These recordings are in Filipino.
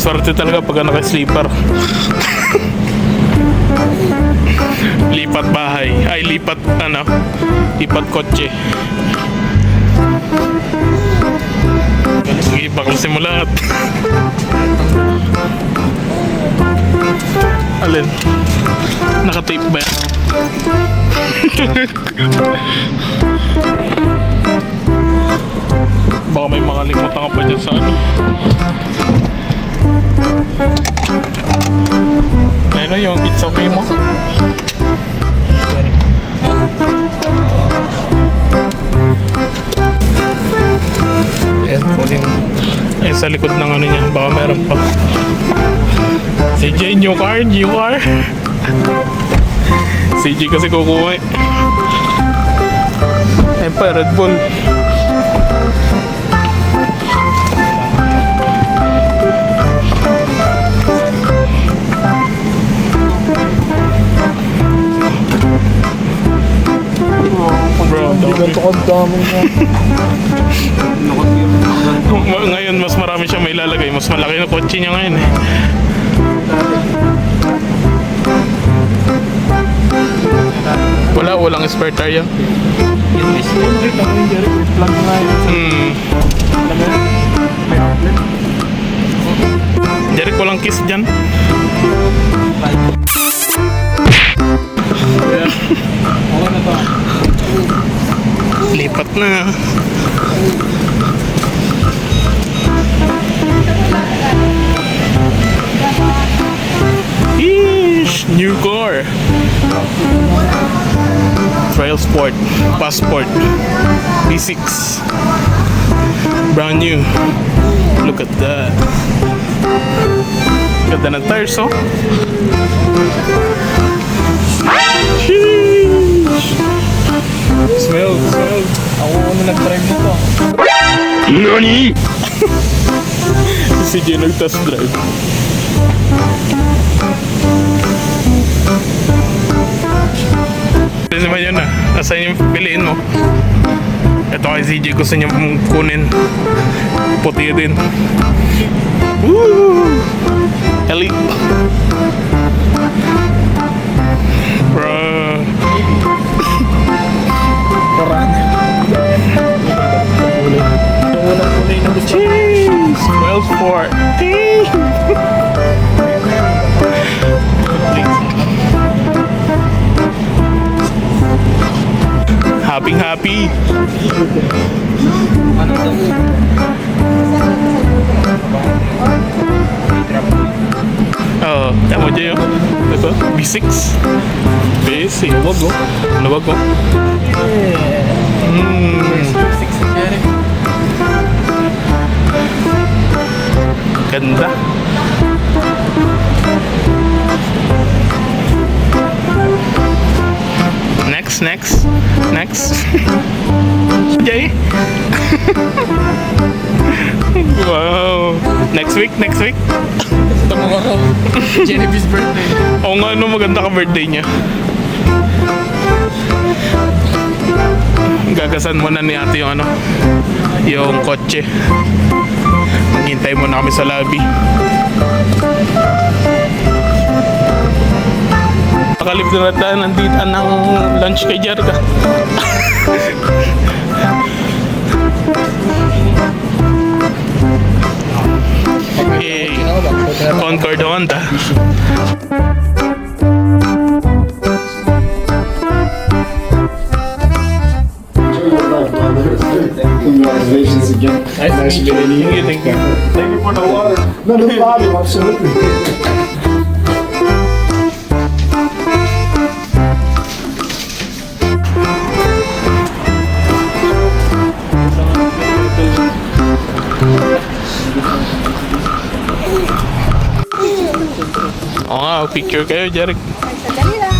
Swerte talaga pagka naka-sleeper. Lipat bahay. Ay, lipat kotse. Sige, baklasin mo lahat. Alin? Naka-tape ba yan? Baka may makalimutan ka pa dyan sa ano. Ayun o, yung it's okay mo. Ayan, kunin. Ayan sa likod ng ano niya. Baka meron pa. CJ, new car. CJ kasi kukuha eh. Ayan pa, Red Bull. Bro, ngayon mas marami siya may lalagay. Mas malaki na kotse niya ngayon eh. Walang spare tire yan. Jeric, walang kiss dyan. Lipat na. Yeesh, new car. Trail Sport Passport V6, brand new. Look at that. Ganda ng tires, oh. Smell. Ako nag-drive nito. NANI? Si CJ nag-test drive. Ito naman yun ah. Asan yung piliin mo? Ito kay CJ gusto niya kunin. Puti din. Woo! Elite. Bro. Cheese! Well sport. Happy. Oh, tama dyan yun. Ito, B6. B6. Luwag mo. Ganda. Next. Jay. Wow. Next week. Tomorrow. Jennifer's birthday. Oo nga, no, maganda ka birthday niya. Gagasan mo na ni ate yung yung kotse. Maghintay mo na kami sa lobby. Nakalip na natin nandito ng lunch kay Jerka. Okay. Concord Honda. Congratulations again. Nice meeting you. Thank you for the water. No problem, absolutely. Oo nga, picture kayo, Jeric. Sandali lang.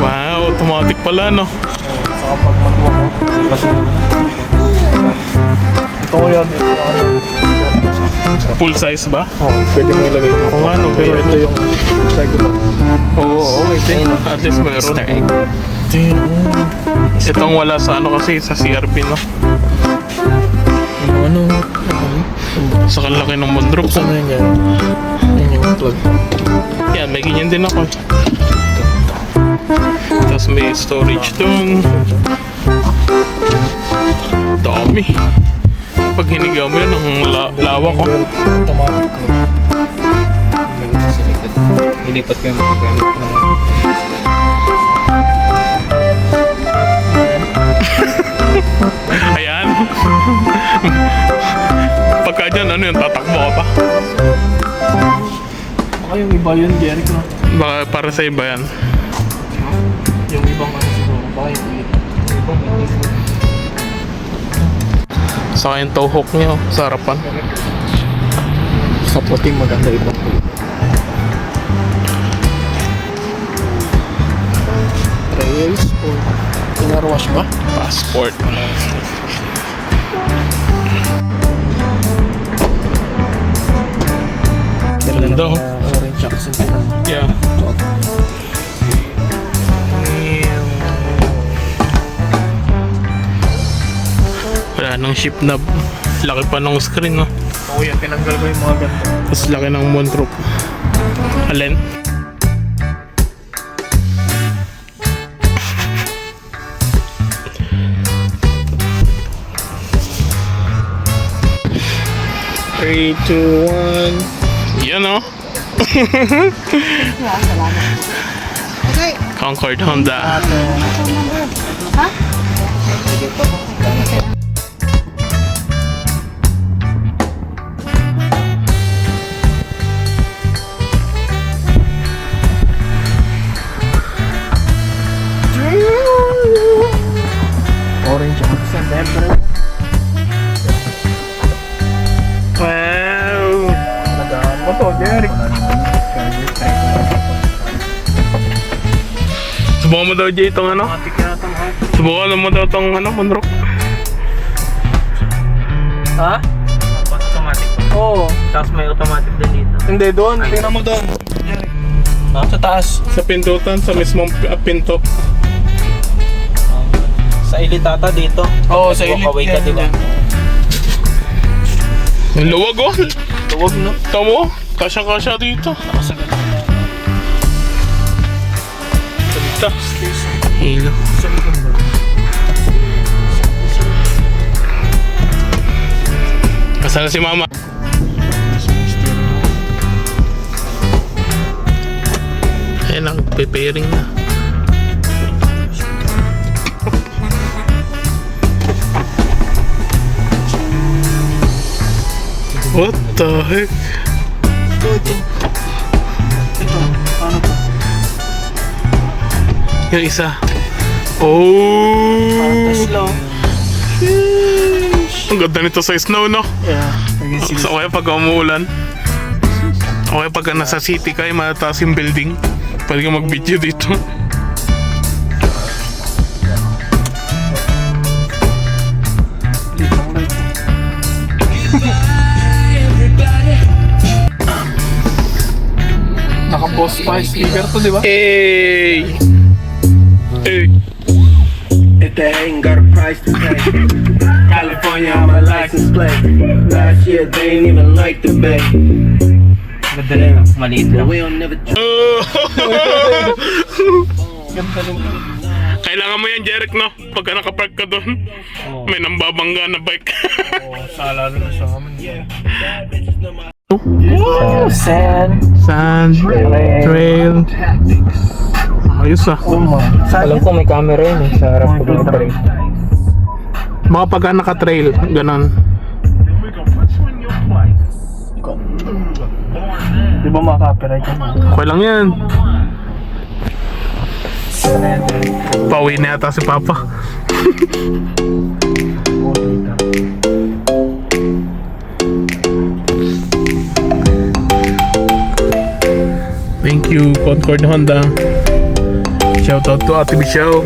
Wow, automatic pala, no? Saka pag magwa mo, ito ko yan. Full size ba? Pwede mo ilagay. Oo nga, no? Pero ito yung regular. Oo, okay din. At least meron. Itong wala sa ano kasi sa CRP, no? Ano? Sa kalaki ng Mondrop. Saan na yan? Yan yung plug. Yan, may ganyan din ako. Tapos may storage dun. Dami. Pag hinigaw mo yun, ang lawak ko. Automatic. Ilipat ko yung mga gamit ko naman. Ayan. Pagka dyan, ano yun, tatakbo ka pa. Baka yung iba yun, Jeric, no? Baka para sa iba yan. Yung ibang ano siguro. Baka yung Saka yung toe hook niya, oh, sa harapan. sa puting maganda ibang kulit. Trails o pinarwash ba? Passport. Ganda, oh. Orange accent na. Yeah. Wala nang ship knob. Laki pa ng screen, no? Oo yan, tinanggal ko yung mga ganda. Tapos laki ng Mondrop. Alin? Three, two, one. Yan, oh. Concord Honda. Orange accent, bro. Wow! Nagaan mo to, Jeric. Subukan mo daw, Jay, itong ano? Matik yata mga. Subukan mo daw itong ano, Mondrop. Ha? Automatic. Oo. Tapos may automatic din dito. Hindi, doon. Tingnan mo doon. Jeric. Ha? Sa taas. Sa pindutan, sa mismong pinto. Sa ilitata dito. Oo, sa Walk away ka, diba? Ang luwag, oh. Luwag, no? Tamo, kasya-kasya dito. Nakasagal. Salita. Hilo. Sa likod ba? Kasal si mama. Ayan ang preparing na. What the heck? Ito. Paano to? Yung isa. Oh! Tesla. Ang ganda nito sa snow, no? Yeah. Naging So, kaya pag umuulan, o kaya pag nasa city ka, mataas yung building, pwede ka mag-video dito. Naka-post pa yung speaker to, di ba? Hey! Hey! If they ain't got a price to pay, California, I'm a license plate. Last year they ain't even like the bay. Ganda na yun. Maliit lang. We don't never Ganda lang. Kailangan mo yan, Jeric, no? Pagka nakapark ka doon, may nambabangga na bike. Oo, sa lalo na sa amin. Sand, trail. Ayos, ah. Alam ko may camera yun eh. Sa harap ko ng trail. Mga pagka naka-trail, ganon. Di ba maka-copyright yun? Okay lang yan. Pauwi na yata si Papa. Thank you, Concord Honda. Shout out to Ate Michelle.